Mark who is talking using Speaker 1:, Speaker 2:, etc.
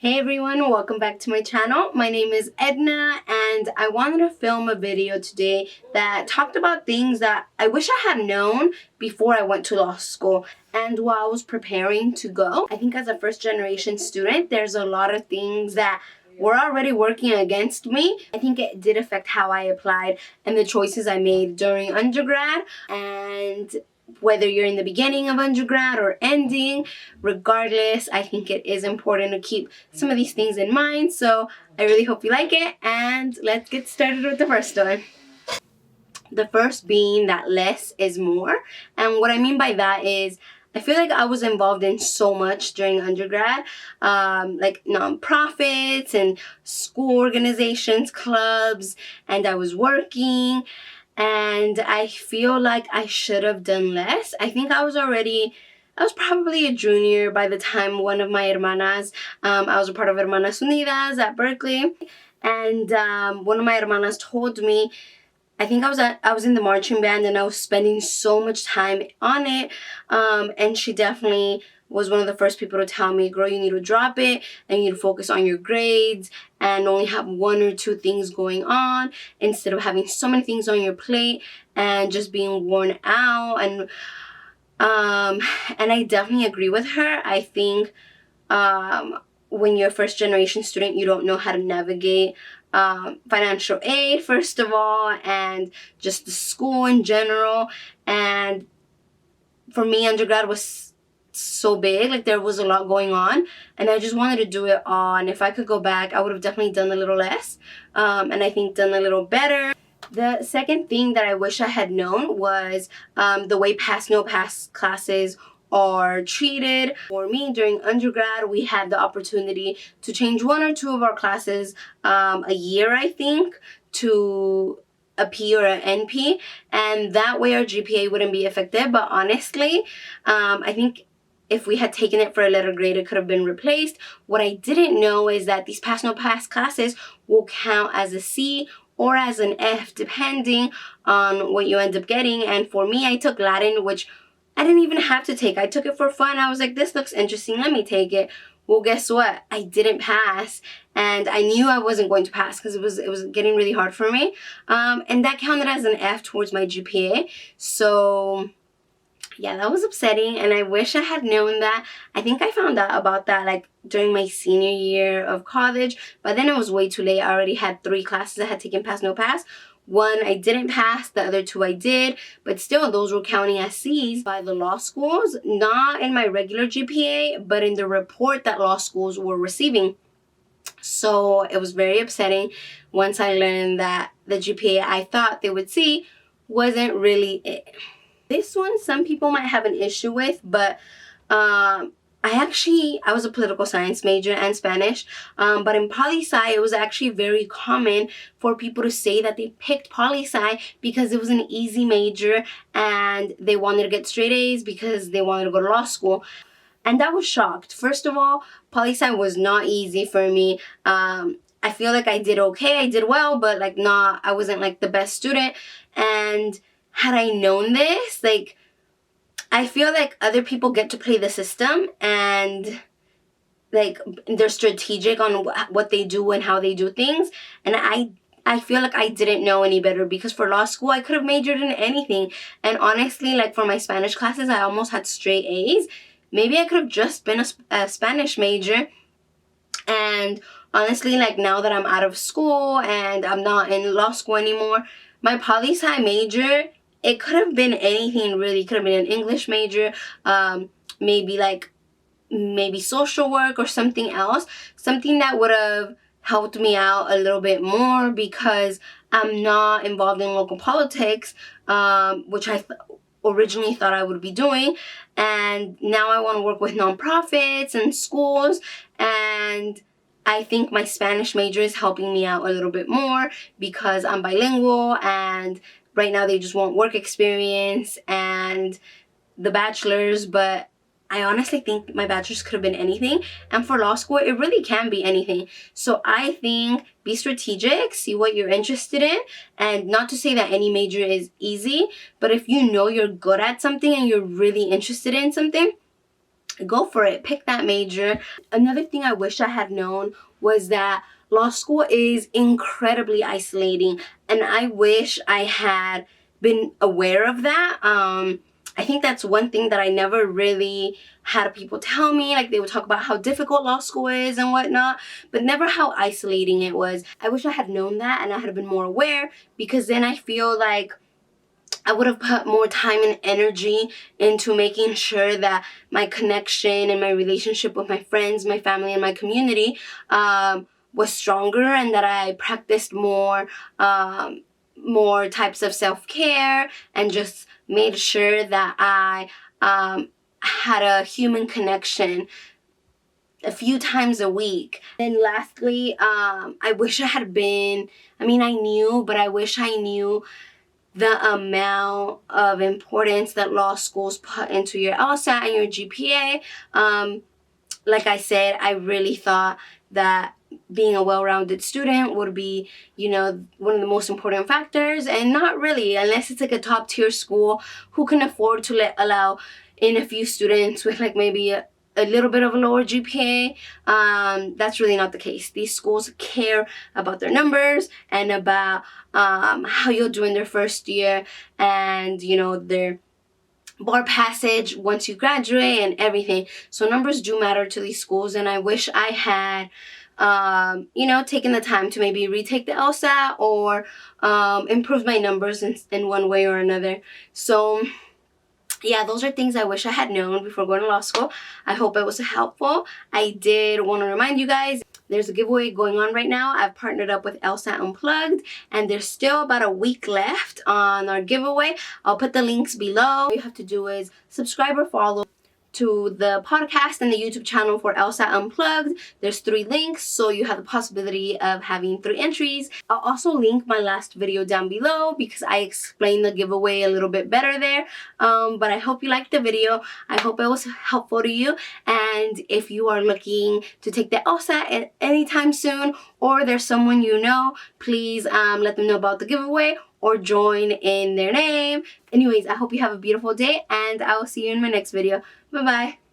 Speaker 1: Hey everyone, welcome back to my channel. My name is Edna and I wanted to film a video today that talked about things that I wish I had known before I went to law school and while I was preparing to go. I think as a first generation student, there's a lot of things that were already working against me. I think it did affect how I applied and the choices I made during undergrad, and whether you're in the beginning of undergrad or ending, regardless, I think it is important to keep some of these things in mind. So I really hope you like it, and let's get started with the first one. The first being that less is more. And what I mean by that is I feel like I was involved in so much during undergrad, like nonprofits and school organizations, clubs, and I was working. And I feel like I should have done less. I think I was probably a junior by the time one of my hermanas, I was a part of Hermanas Unidas at Berkeley, and one of my hermanas told me, I think I was in the marching band and I was spending so much time on it, and she definitely was one of the first people to tell me, girl, you need to drop it and you need to focus on your grades and only have one or two things going on instead of having so many things on your plate and just being worn out. And I definitely agree with her. I think when you're a first generation student, you don't know how to navigate financial aid, first of all, and just the school in general. And for me, undergrad was so big, like there was a lot going on, and I just wanted to do it all. And if I could go back, I would have definitely done a little less, and I think done a little better. The second thing that I wish I had known was the way pass no pass classes are treated. For me, during undergrad, we had the opportunity to change one or two of our classes a year, I think, to a P or an NP, and that way our GPA wouldn't be affected. But honestly, I think if we had taken it for a letter grade, it could have been replaced. What I didn't know is that these pass no pass classes will count as a C or as an F depending on what you end up getting. And for me, I took Latin, which I didn't even have to take. I took it for fun. I was like, this looks interesting, let me take it. Well, guess what? I didn't pass, and I knew I wasn't going to pass because it was getting really hard for me. And that counted as an F towards my GPA. So yeah, that was upsetting, and I wish I had known that. I think I found out about that like during my senior year of college, but then it was way too late. I already had 3 classes I had taken pass no pass. One I didn't pass, the other 2 I did, but still those were counting as C's by the law schools, not in my regular GPA, but in the report that law schools were receiving. So it was very upsetting once I learned that the GPA I thought they would see wasn't really it. This one, some people might have an issue with, but I was a political science major and Spanish, but in poli-sci, it was actually very common for people to say that they picked poli-sci because it was an easy major and they wanted to get straight A's because they wanted to go to law school. And I was shocked. First of all, poli-sci was not easy for me. I feel like I did okay, I did well, but like I wasn't like the best student. And had I known this, like, I feel like other people get to play the system and like they're strategic on what they do and how they do things. And I feel like I didn't know any better because for law school, I could have majored in anything. And honestly, like for my Spanish classes, I almost had straight A's. Maybe I could have just been a Spanish major. And honestly, like now that I'm out of school and I'm not in law school anymore, my poli-sci major, it could have been anything really. It could have been an English major, maybe social work or something else. Something that would have helped me out a little bit more because I'm not involved in local politics, which I originally thought I would be doing. And now I want to work with nonprofits and schools, and I think my Spanish major is helping me out a little bit more because I'm bilingual, and right now they just want work experience and the bachelor's, but I honestly think my bachelor's could have been anything. And for law school, it really can be anything. So I think be strategic, see what you're interested in, and not to say that any major is easy, but if you know you're good at something and you're really interested in something, go for it. Pick that major. Another thing I wish I had known was that law school is incredibly isolating, and I wish I had been aware of that. I think that's one thing that I never really had people tell me. Like, they would talk about how difficult law school is and whatnot, but never how isolating it was. I wish I had known that and I had been more aware, because then I feel like I would have put more time and energy into making sure that my connection and my relationship with my friends, my family, and my community was stronger, and that I practiced more types of self-care, and just made sure that I had a human connection a few times a week. Then lastly, I wish I had been, I mean, I knew, but I wish I knew the amount of importance that law schools put into your LSAT and your GPA. Like I said, I really thought that being a well-rounded student would be, you know, one of the most important factors, and not really, unless it's like a top-tier school who can afford to allow in a few students with like maybe a little bit of a lower GPA. That's really not the case. These schools care about their numbers and about how you'll do in their first year, and, you know, their bar passage once you graduate and everything. So numbers do matter to these schools, and I wish I had you know, taken the time to maybe retake the LSAT or improve my numbers in one way or another. So yeah, those are things I wish I had known before going to law school. I hope it was helpful. I did want to remind you guys, there's a giveaway going on right now. I've partnered up with LSAT Unplugged, and there's still about a week left on our giveaway. I'll put the links below. All you have to do is subscribe or follow to the podcast and the YouTube channel for LSAT Unplugged. There's 3 links, so you have the possibility of having 3 entries. I'll also link my last video down below, because I explained the giveaway a little bit better there. But I hope you liked the video. I hope it was helpful to you. And if you are looking to take the LSAT anytime soon, or there's someone you know, please let them know about the giveaway or join in their name. Anyways, I hope you have a beautiful day, and I will see you in my next video. Bye-bye.